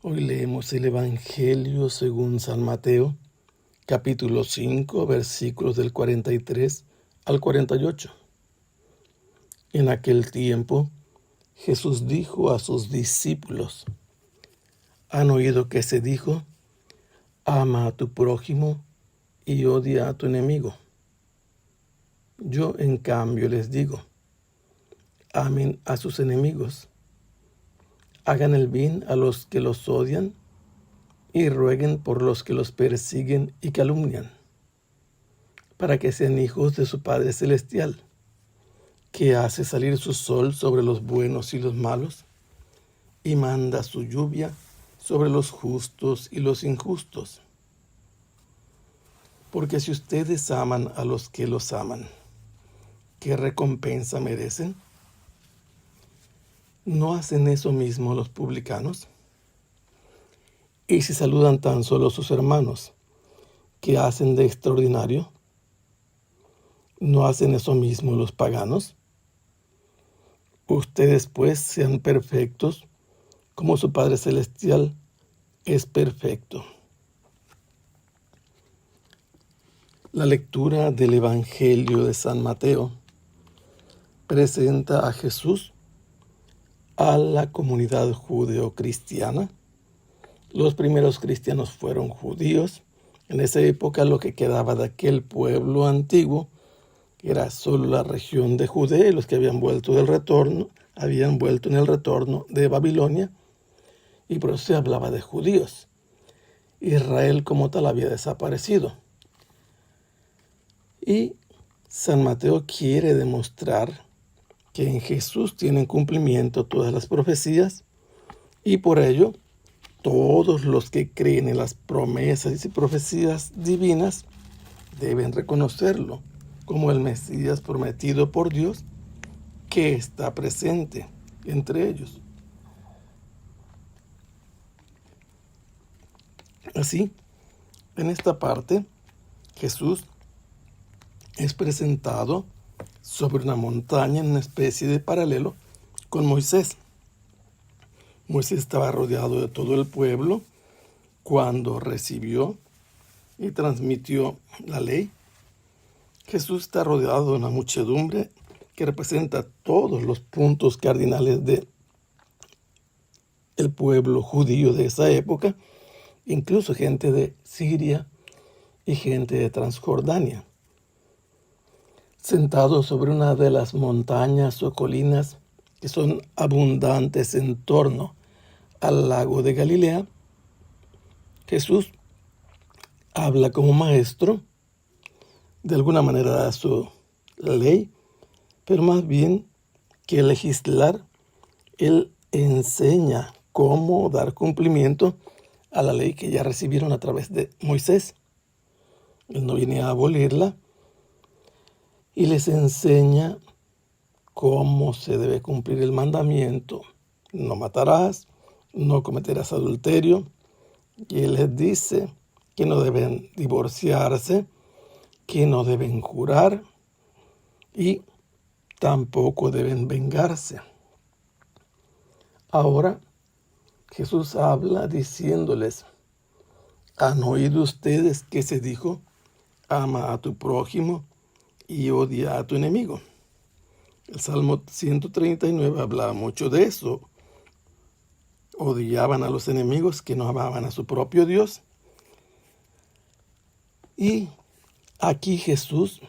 Hoy leemos el Evangelio según San Mateo, capítulo 5, versículos del 43 al 48. En aquel tiempo, Jesús dijo a sus discípulos: ¿Han oído que se dijo, ama a tu prójimo y odia a tu enemigo? Yo, en cambio, les digo, amen a sus enemigos, hagan el bien a los que los odian y rueguen por los que los persiguen y calumnian, para que sean hijos de su Padre Celestial, que hace salir su sol sobre los buenos y los malos, y manda su lluvia sobre los justos y los injustos. Porque si ustedes aman a los que los aman, ¿qué recompensa merecen? ¿No hacen eso mismo los publicanos? Y si saludan tan solo a sus hermanos, ¿qué hacen de extraordinario? ¿No hacen eso mismo los paganos? Ustedes pues sean perfectos, como su Padre Celestial es perfecto. La lectura del Evangelio de San Mateo presenta a Jesús a la comunidad judeocristiana. Los primeros cristianos fueron judíos. En esa época lo que quedaba de aquel pueblo antiguo era solo la región de Judea, y los que habían vuelto en el retorno de Babilonia, y por eso se hablaba de judíos. Israel como tal había desaparecido. Y San Mateo quiere demostrar que en Jesús tienen cumplimiento todas las profecías, y por ello todos los que creen en las promesas y profecías divinas deben reconocerlo como el Mesías prometido por Dios, que está presente entre ellos. Así, en esta parte, Jesús es presentado sobre una montaña en una especie de paralelo con Moisés. Moisés estaba rodeado de todo el pueblo cuando recibió y transmitió la ley. Jesús está rodeado de una muchedumbre que representa todos los puntos cardinales del pueblo judío de esa época, incluso gente de Siria y gente de Transjordania. Sentado sobre una de las montañas o colinas que son abundantes en torno al lago de Galilea, Jesús habla como maestro, de alguna manera da su ley, pero más bien que legislar, él enseña cómo dar cumplimiento a la ley que ya recibieron a través de Moisés. Él no viene a abolirla, y les enseña cómo se debe cumplir el mandamiento: no matarás, no cometerás adulterio. Y él les dice que no deben divorciarse, que no deben jurar y tampoco deben vengarse. Ahora Jesús habla diciéndoles: ¿han oído ustedes que se dijo, ama a tu prójimo y odia a tu enemigo? El Salmo 139 hablaba mucho de eso. Odiaban a los enemigos que no amaban a su propio Dios. Y aquí Jesús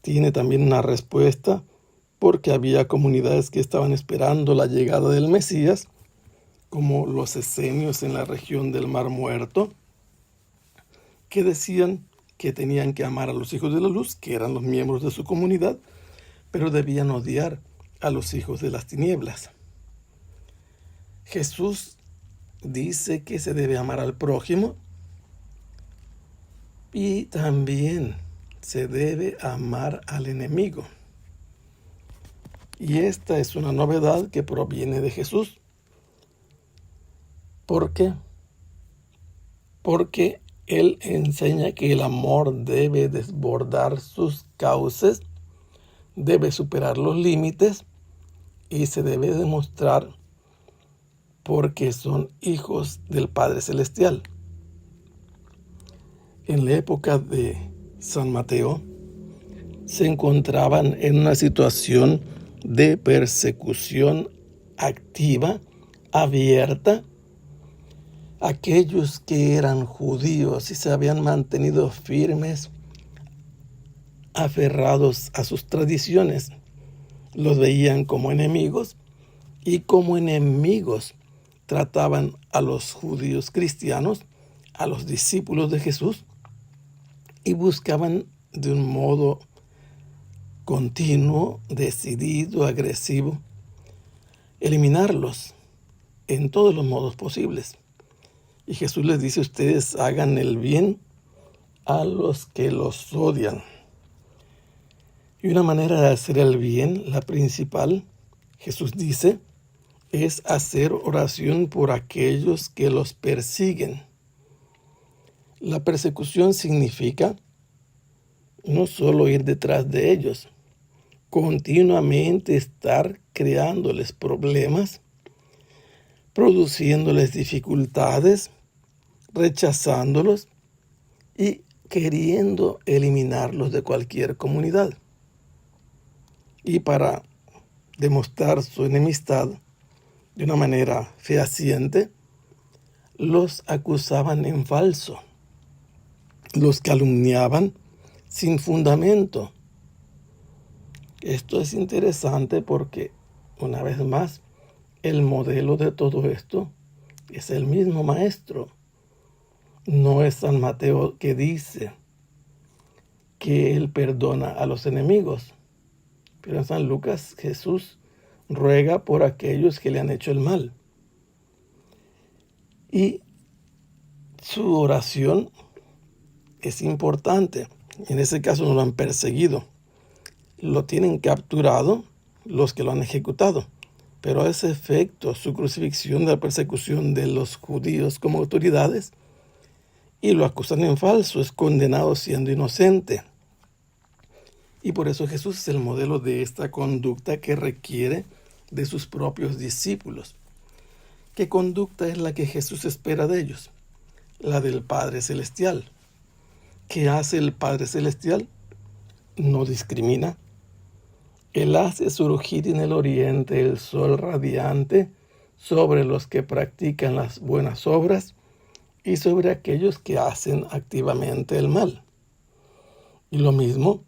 tiene también una respuesta, porque había comunidades que estaban esperando la llegada del Mesías, como los esenios en la región del Mar Muerto, que decían que tenían que amar a los hijos de la luz, que eran los miembros de su comunidad, pero debían odiar a los hijos de las tinieblas. Jesús dice que se debe amar al prójimo y también se debe amar al enemigo. Y esta es una novedad que proviene de Jesús. ¿Por qué? Porque Él enseña que el amor debe desbordar sus cauces, debe superar los límites y se debe demostrar porque son hijos del Padre Celestial. En la época de San Mateo, se encontraban en una situación de persecución activa, abierta. Aquellos que eran judíos y se habían mantenido firmes, aferrados a sus tradiciones, los veían como enemigos, y como enemigos trataban a los judíos cristianos, a los discípulos de Jesús, y buscaban de un modo continuo, decidido, agresivo, eliminarlos en todos los modos posibles. Y Jesús les dice: ustedes hagan el bien a los que los odian. Y una manera de hacer el bien, la principal, Jesús dice, es hacer oración por aquellos que los persiguen. La persecución significa no solo ir detrás de ellos, continuamente estar creándoles problemas, produciéndoles dificultades, rechazándolos y queriendo eliminarlos de cualquier comunidad. Y para demostrar su enemistad de una manera fehaciente, los acusaban en falso, los calumniaban sin fundamento. Esto es interesante porque, una vez más, el modelo de todo esto es el mismo Maestro. No es San Mateo que dice que Él perdona a los enemigos, pero en San Lucas Jesús ruega por aquellos que le han hecho el mal. Y su oración es importante. En ese caso no lo han perseguido, lo tienen capturado los que lo han ejecutado. Pero a ese efecto, su crucifixión de la persecución de los judíos como autoridades, y lo acusan en falso, es condenado siendo inocente. Y por eso Jesús es el modelo de esta conducta que requiere de sus propios discípulos. ¿Qué conducta es la que Jesús espera de ellos? La del Padre Celestial. ¿Qué hace el Padre Celestial? No discrimina. Él hace surgir en el oriente el sol radiante sobre los que practican las buenas obras y sobre aquellos que hacen activamente el mal. Y lo mismo,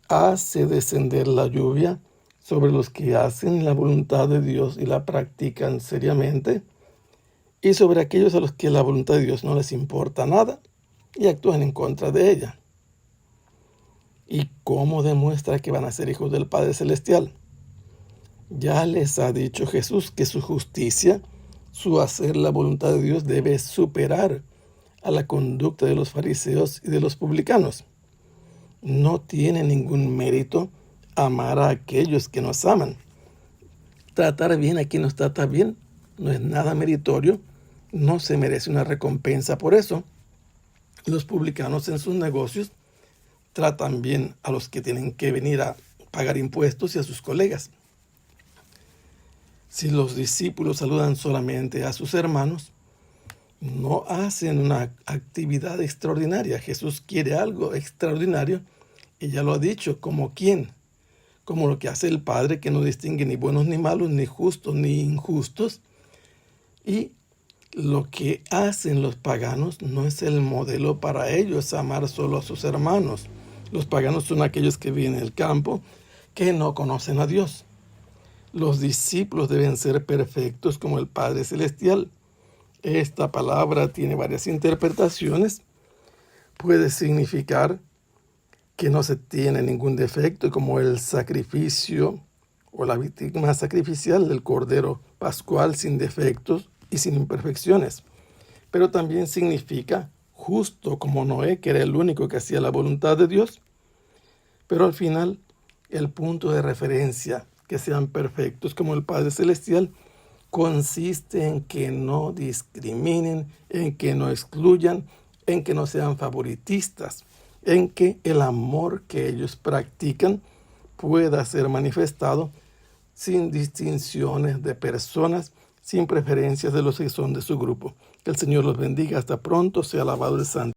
hace descender la lluvia sobre los que hacen la voluntad de Dios y la practican seriamente, y sobre aquellos a los que la voluntad de Dios no les importa nada y actúan en contra de ella. ¿Y cómo demuestra que van a ser hijos del Padre Celestial? Ya les ha dicho Jesús que su justicia, su hacer la voluntad de Dios, debe superar a la conducta de los fariseos y de los publicanos. No tiene ningún mérito amar a aquellos que nos aman. Tratar bien a quien nos trata bien no es nada meritorio, no se merece una recompensa por eso. Los publicanos en sus negocios tratan bien a los que tienen que venir a pagar impuestos y a sus colegas. Si los discípulos saludan solamente a sus hermanos, no hacen una actividad extraordinaria. Jesús quiere algo extraordinario y ya lo ha dicho. ¿Como quién? Como lo que hace el Padre, que no distingue ni buenos ni malos, ni justos ni injustos. Y lo que hacen los paganos no es el modelo para ellos, amar solo a sus hermanos. Los paganos son aquellos que viven en el campo, que no conocen a Dios. Los discípulos deben ser perfectos como el Padre Celestial. Esta palabra tiene varias interpretaciones. Puede significar que no se tiene ningún defecto, como el sacrificio o la víctima sacrificial del Cordero Pascual sin defectos y sin imperfecciones. Pero también significa justo como Noé, que era el único que hacía la voluntad de Dios. Pero al final, el punto de referencia, que sean perfectos como el Padre Celestial, consiste en que no discriminen, en que no excluyan, en que no sean favoritistas, en que el amor que ellos practican pueda ser manifestado sin distinciones de personas, sin preferencias de los que son de su grupo. Que el Señor los bendiga. Hasta pronto. Sea alabado el Santo.